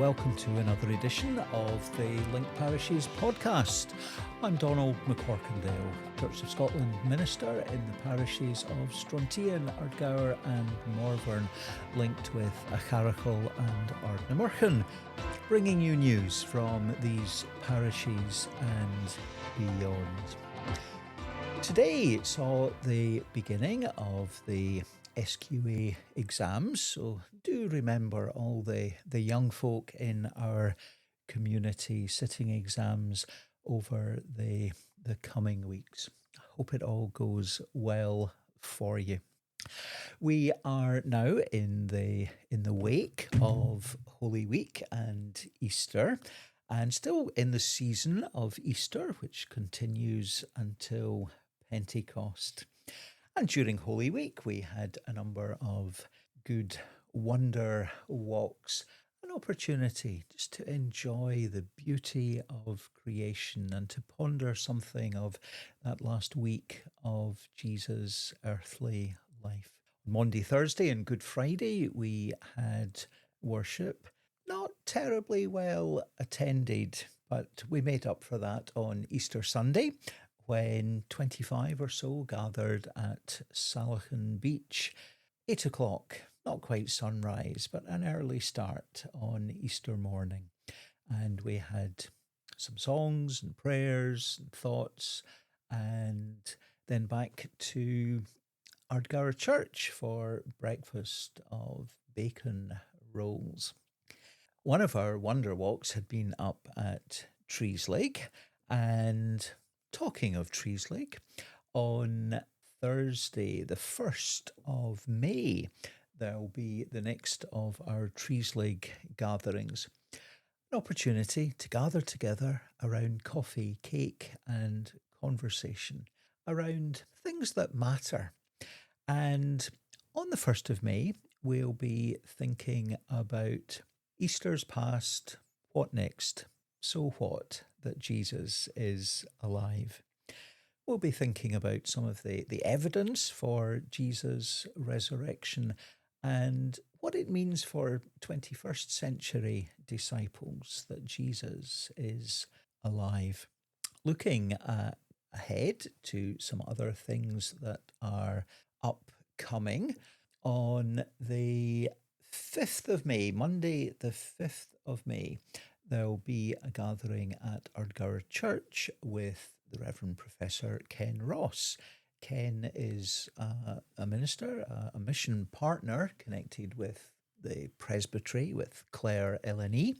welcome to another edition of the Link Parishes podcast. I'm Donald McCorkindale, Church of Scotland minister in the parishes of Strontian, Ardgour and Morvern, linked with Acharacal and Ardnamurchan, bringing you news from these parishes and beyond. Today saw the beginning of the SQA exams, so do remember all the young folk in our community sitting exams over the coming weeks. I hope it all goes well for you. We are now in the wake of Holy Week and Easter, and still in the season of Easter, which continues until Pentecost. And during Holy Week, we had a number of good wonder walks, an opportunity just to enjoy the beauty of creation and to ponder something of that last week of Jesus' earthly life. Monday, Thursday and Good Friday, we had worship, not terribly well attended, but we made up for that on Easter Sunday, when 25 or so gathered at Salachan Beach, 8 o'clock, not quite sunrise, but an early start on Easter morning. And we had some songs and prayers and thoughts, and then back to Ardgour Church for breakfast of bacon rolls. One of our wonder walks had been up at Treeslake, and talking of Treeslake, on Thursday, the 1st of May, there will be the next of our Treeslake gatherings. An opportunity to gather together around coffee, cake and conversation around things that matter. And on the 1st of May, we'll be thinking about Easter's past, what next? So what that Jesus is alive. We'll be thinking about some of the evidence for Jesus' resurrection and what it means for 21st century disciples that Jesus is alive. Looking ahead to some other things that are upcoming, on the 5th of May, Monday the 5th of May, there will be a gathering at Ardgour Church with the Reverend Professor Ken Ross. Ken is a minister, a mission partner connected with the presbytery, with Clare LNE,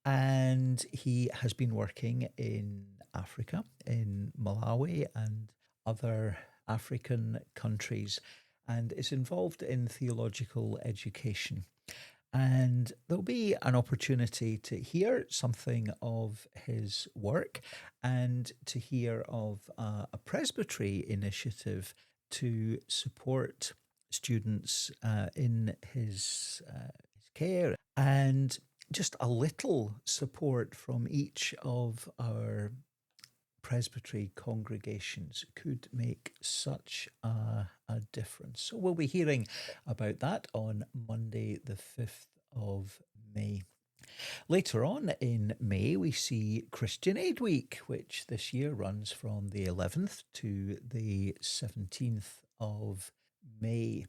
and he has been working in Africa, in Malawi and other African countries, and is involved in theological education. And there'll be an opportunity to hear something of his work and to hear of a presbytery initiative to support students in his care, and just a little support from each of our presbytery congregations could make such a difference. So we'll be hearing about that on Monday the 5th of May. Later on in May, we see Christian Aid Week, which this year runs from the 11th to the 17th of May.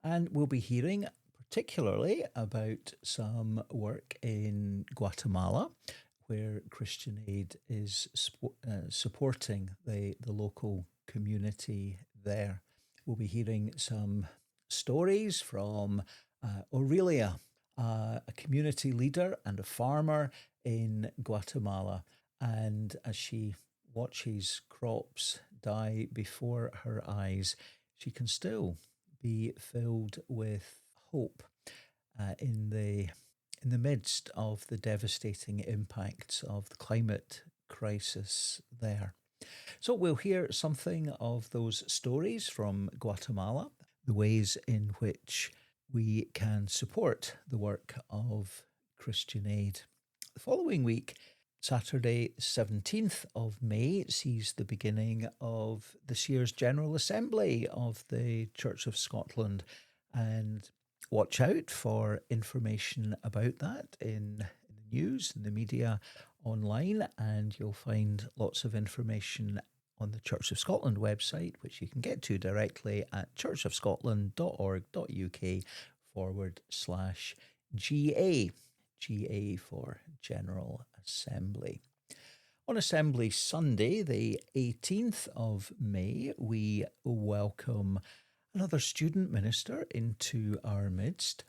And we'll be hearing particularly about some work in Guatemala, where Christian Aid is supporting the local community there. We'll be hearing some stories from Aurelia, a community leader and a farmer in Guatemala. And as she watches crops die before her eyes, she can still be filled with hope in the midst of the devastating impacts of the climate crisis there. So we'll hear something of those stories from Guatemala, the ways in which we can support the work of Christian Aid. The following week, Saturday, 17th of May, sees the beginning of this year's General Assembly of the Church of Scotland, and watch out for information about that in news and the media online, and you'll find lots of information on the Church of Scotland website, which you can get to directly at churchofscotland.org.uk/GA. GA for General Assembly. On Assembly Sunday, the 18th of May, we welcome another student minister into our midst.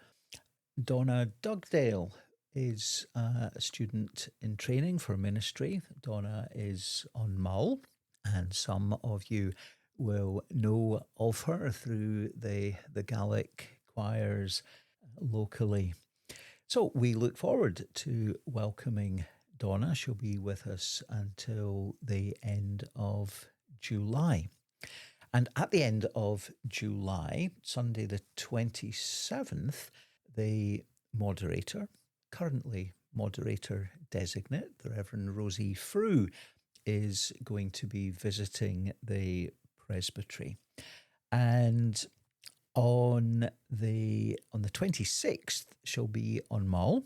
Donna Dugdale is a student in training for ministry. Donna is on Mull, and some of you will know of her through the Gaelic choirs locally. So we look forward to welcoming Donna. She'll be with us until the end of July. And at the end of July, Sunday the 27th, the moderator, currently moderator designate, the Reverend Rosie Frew, is going to be visiting the presbytery. And on the 26th, she'll be on Mull,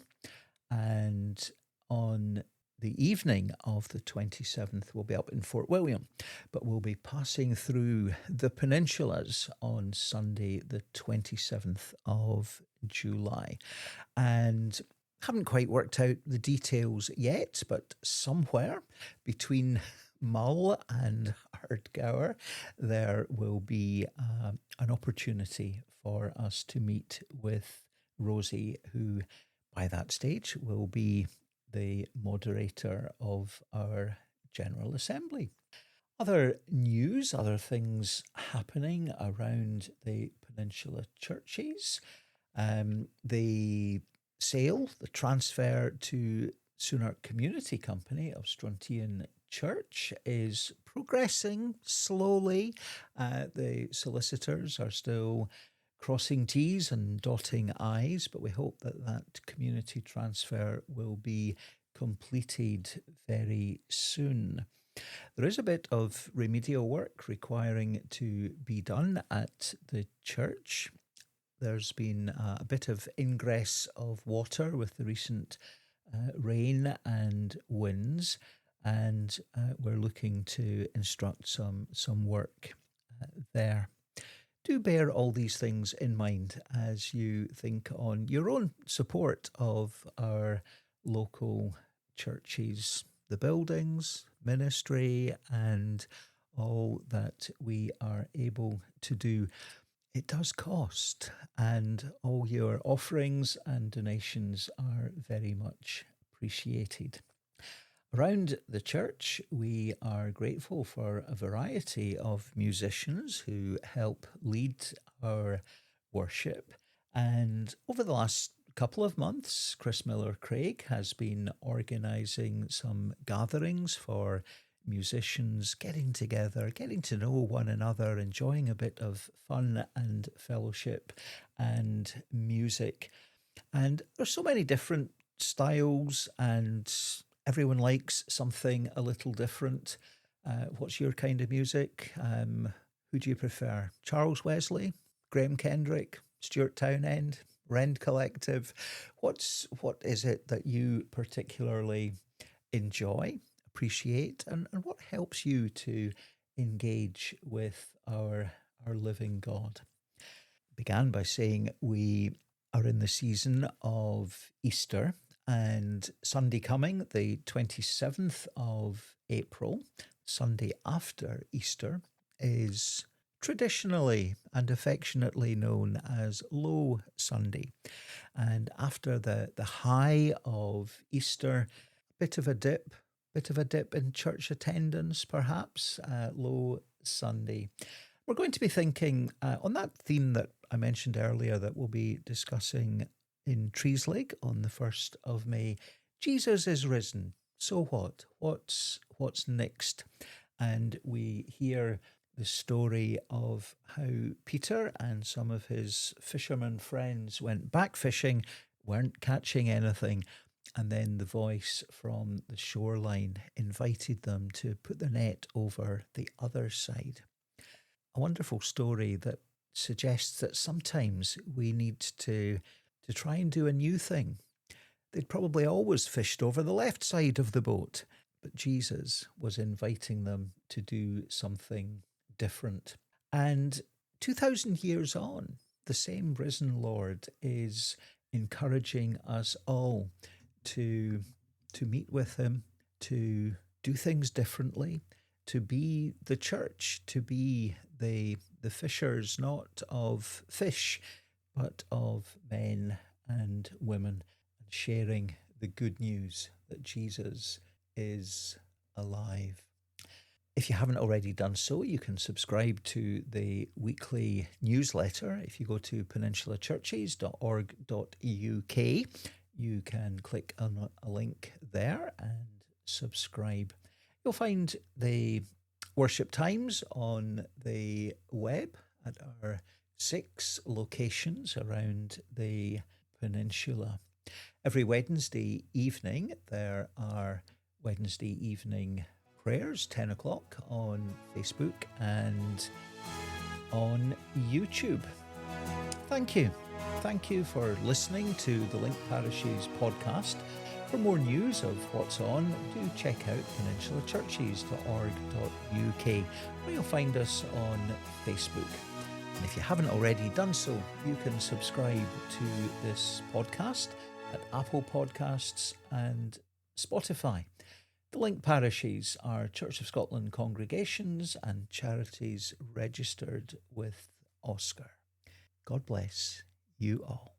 and on the evening of the 27th, we'll be up in Fort William, but we'll be passing through the Peninsulas on Sunday, the 27th of July. And haven't quite worked out the details yet, but somewhere between Mull and Ardgour, there will be an opportunity for us to meet with Rosie, who by that stage will be the moderator of our General Assembly. Other news, other things happening around the Peninsula Churches. The sale, the transfer to Sunark Community Company of Strontian Church is progressing slowly. The solicitors are still crossing T's and dotting I's, but we hope that that community transfer will be completed very soon. There is a bit of remedial work requiring to be done at the church. There's been a bit of ingress of water with the recent rain and winds, and we're looking to instruct some work there. Do bear all these things in mind as you think on your own support of our local churches, the buildings, ministry, and all that we are able to do. It does cost, and all your offerings and donations are very much appreciated. Around the church, we are grateful for a variety of musicians who help lead our worship. And over the last couple of months, Chris Miller Craig has been organising some gatherings for musicians getting together, getting to know one another, enjoying a bit of fun and fellowship and music. And there's so many different styles, and everyone likes something a little different. What's your kind of music? Who do you prefer? Charles Wesley, Graham Kendrick, Stuart Townend, Rend Collective? What is it that you particularly enjoy, appreciate, and what helps you to engage with our living God? Began by saying we are in the season of Easter, and Sunday coming, the 27th of April, Sunday after Easter, is traditionally and affectionately known as Low Sunday. And after the high of Easter, bit of a dip in church attendance, perhaps, Low Sunday. We're going to be thinking on that theme that I mentioned earlier that we'll be discussing in Treeslake on the 1st of May. Jesus is risen. So what? What's next? And we hear the story of how Peter and some of his fisherman friends went back fishing, weren't catching anything, and then the voice from the shoreline invited them to put the net over the other side. A wonderful story that suggests that sometimes we need to try and do a new thing. They'd probably always fished over the left side of the boat, but Jesus was inviting them to do something different. And 2,000 years on, the same risen Lord is encouraging us all to meet with him, to do things differently, to be the church, to be the fishers, not of fish, but of men and women, and sharing the good news that Jesus is alive. If you haven't already done so, you can subscribe to the weekly newsletter. If you go to peninsulachurches.org.uk, you can click on a link there and subscribe. You'll find the worship times on the web at our 6 locations around the peninsula. Every Wednesday evening, there are Wednesday evening prayers, 10 o'clock on Facebook and on YouTube. Thank you. Thank you for listening to the Link Parishes podcast. For more news of what's on, do check out peninsulachurches.org.uk, where you'll find us on Facebook. And if you haven't already done so, you can subscribe to this podcast at Apple Podcasts and Spotify. The Link Parishes are Church of Scotland congregations and charities registered with Oscar. God bless you all.